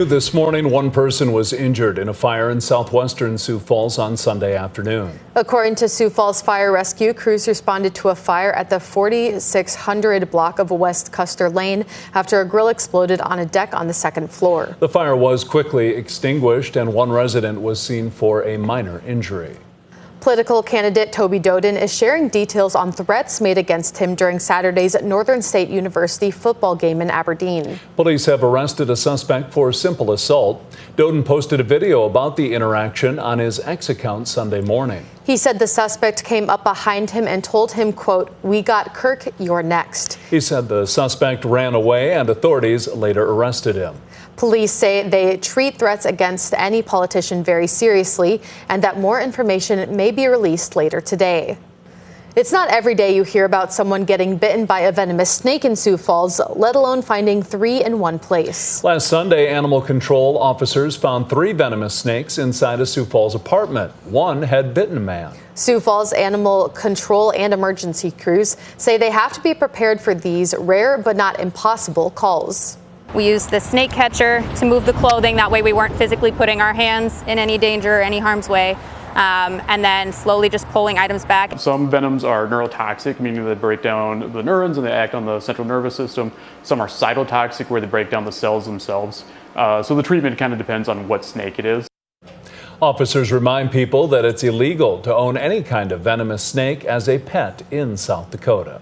This morning, one person was injured in a fire in southwestern Sioux Falls on Sunday afternoon. According to Sioux Falls Fire Rescue, crews responded to a fire at the 4600 block of West Custer Lane after a grill exploded on a deck on the second floor. The fire was quickly extinguished and one resident was seen for a minor injury. Political candidate Toby Doden is sharing details on threats made against him during Saturday's Northern State University football game in Aberdeen. Police have arrested a suspect for simple assault. Doden posted a video about the interaction on his X account Sunday morning. He said the suspect came up behind him and told him, quote, "We got Kirk, you're next." He said the suspect ran away and authorities later arrested him. Police say they treat threats against any politician very seriously and that more information may be released later today. It's not every day you hear about someone getting bitten by a venomous snake in Sioux Falls, let alone finding 3 in one place. Last Sunday, animal control officers found 3 venomous snakes inside a Sioux Falls apartment. One had bitten a man. Sioux Falls animal control and emergency crews say they have to be prepared for these rare but not impossible calls. We used the snake catcher to move the clothing. That way we weren't physically putting our hands in any danger, any harm's way. And then slowly just pulling items back. Some venoms are neurotoxic, meaning they break down the neurons and they act on the central nervous system. Some are cytotoxic, where they break down the cells themselves. So the treatment kind of depends on what snake it is. Officers remind people that it's illegal to own any kind of venomous snake as a pet in South Dakota.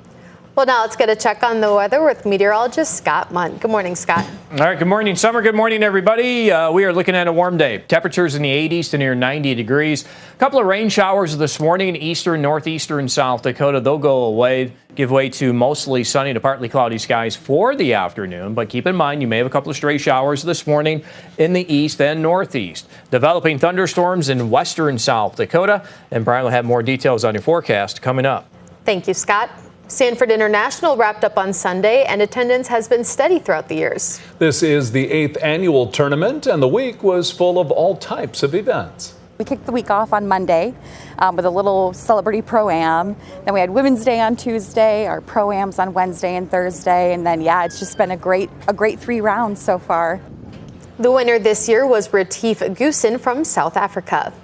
Well, now let's get a check on the weather with meteorologist Scott Mundt. Good morning, Scott. All right, good morning, Summer. Good morning, everybody. We are looking at a warm day. Temperatures in the 80s to near 90 degrees. A couple of rain showers this morning in eastern, northeastern South Dakota. They'll go away, give way to mostly sunny to partly cloudy skies for the afternoon. But keep in mind, you may have a couple of stray showers this morning in the east and northeast. Developing thunderstorms in western South Dakota. And Brian will have more details on your forecast coming up. Thank you, Scott. Sanford International wrapped up on Sunday, and attendance has been steady throughout the years. This is the 8th annual tournament, and the week was full of all types of events. We kicked the week off on Monday with a little celebrity pro-am. Then we had Women's Day on Tuesday, our pro-ams on Wednesday and Thursday, and then it's just been a great 3 rounds so far. The winner this year was Retief Goosen from South Africa.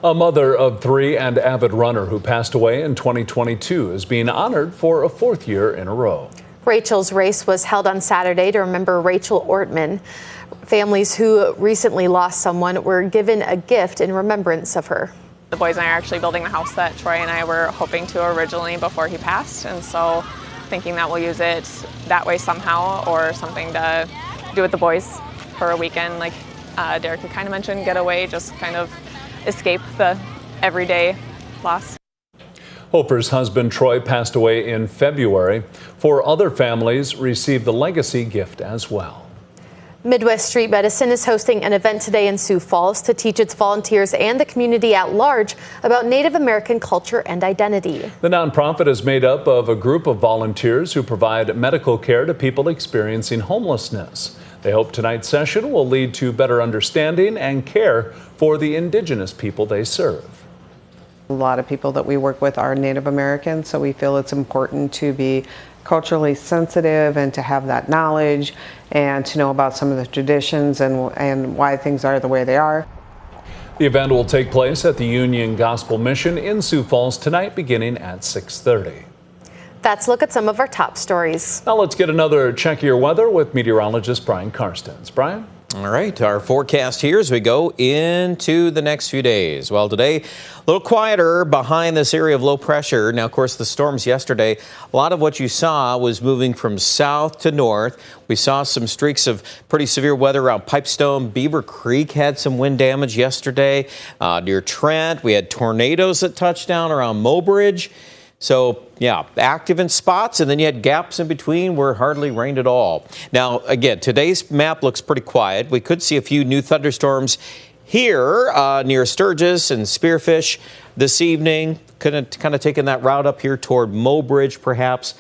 A mother of 3 and avid runner who passed away in 2022 is being honored for a 4th year in a row. Rachel's race was held on Saturday to remember Rachel Ortman. Families who recently lost someone were given a gift in remembrance of her. The boys and I are actually building the house that Troy and I were hoping to originally before he passed, and so thinking that we'll use it that way somehow, or something to do with the boys for a weekend, like Derek had kind of mentioned, get away, just kind of escape the everyday loss. Hofer's husband Troy passed away in February. 4 other families received the legacy gift as well. Midwest Street Medicine is hosting an event today in Sioux Falls to teach its volunteers and the community at large about Native American culture and identity. The nonprofit is made up of a group of volunteers who provide medical care to people experiencing homelessness. They hope tonight's session will lead to better understanding and care for the indigenous people they serve. A lot of people that we work with are Native American, so we feel it's important to be culturally sensitive and to have that knowledge and to know about some of the traditions and why things are the way they are. The event will take place at the Union Gospel Mission in Sioux Falls tonight beginning at 6:30. That's a look at some of our top stories. Now let's get another check of your weather with meteorologist Brian Karstens. Brian? All right, our forecast here as we go into the next few days. Well, today, a little quieter behind this area of low pressure. Now, of course, the storms yesterday, a lot of what you saw was moving from south to north. We saw some streaks of pretty severe weather around Pipestone. Beaver Creek had some wind damage yesterday. Near Trent, we had tornadoes that touched down around Mobridge. So, yeah, active in spots, and then you had gaps in between where it hardly rained at all. Now, again, today's map looks pretty quiet. We could see a few new thunderstorms here near Sturgis and Spearfish this evening. Kind of taking that route up here toward Mobridge, perhaps.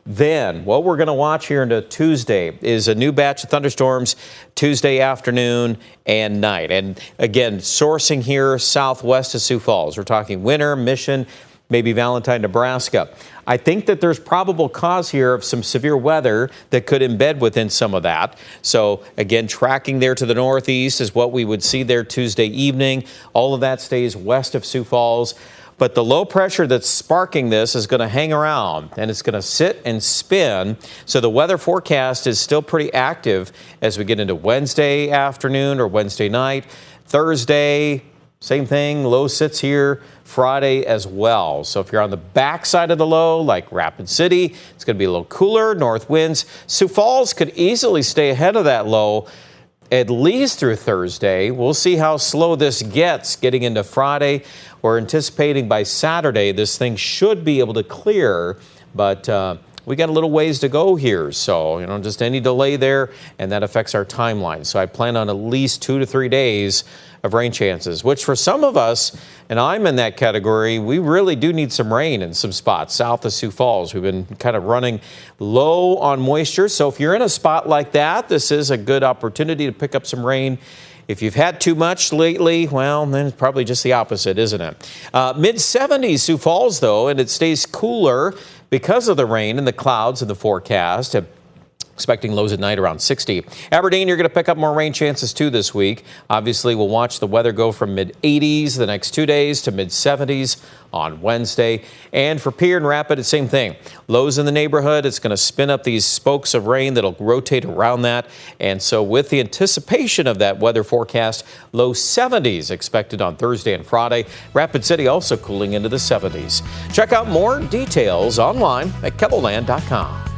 Then, what we're going to watch here into Tuesday is a new batch of thunderstorms Tuesday afternoon and night. And again, sourcing here southwest of Sioux Falls. We're talking Winter, Mission, maybe Valentine, Nebraska. I think that there's probable cause here of some severe weather that could embed within some of that. So again, tracking there to the northeast is what we would see there Tuesday evening. All of that stays west of Sioux Falls. But the low pressure that's sparking this is going to hang around, and it's going to sit and spin. So the weather forecast is still pretty active as we get into Wednesday afternoon or Wednesday night. Thursday, same thing, low sits here. Friday as well. So if you're on the backside of the low, like Rapid City, it's going to be a little cooler, north winds. Sioux Falls could easily stay ahead of that low at least through Thursday. We'll see how slow this gets getting into Friday. We're anticipating by Saturday this thing should be able to clear, but we got a little ways to go here. So, just any delay there, and that affects our timeline. So I plan on at least 2 to 3 days of rain chances, which for some of us, and I'm in that category, we really do need some rain in some spots south of Sioux Falls. We've been kind of running low on moisture. So if you're in a spot like that, this is a good opportunity to pick up some rain. If you've had too much lately, well, then it's probably just the opposite, isn't it? Mid-70s Sioux Falls, though, and it stays cooler because of the rain and the clouds in the forecast. Expecting lows at night around 60. Aberdeen, you're going to pick up more rain chances too this week. Obviously, we'll watch the weather go from mid-80s the next 2 days to mid-70s on Wednesday. And for Pierre and Rapid, it's the same thing. Lows in the neighborhood. It's going to spin up these spokes of rain that'll rotate around that. And so with the anticipation of that weather forecast, low 70s expected on Thursday and Friday. Rapid City also cooling into the 70s. Check out more details online at KEBELLAND.com.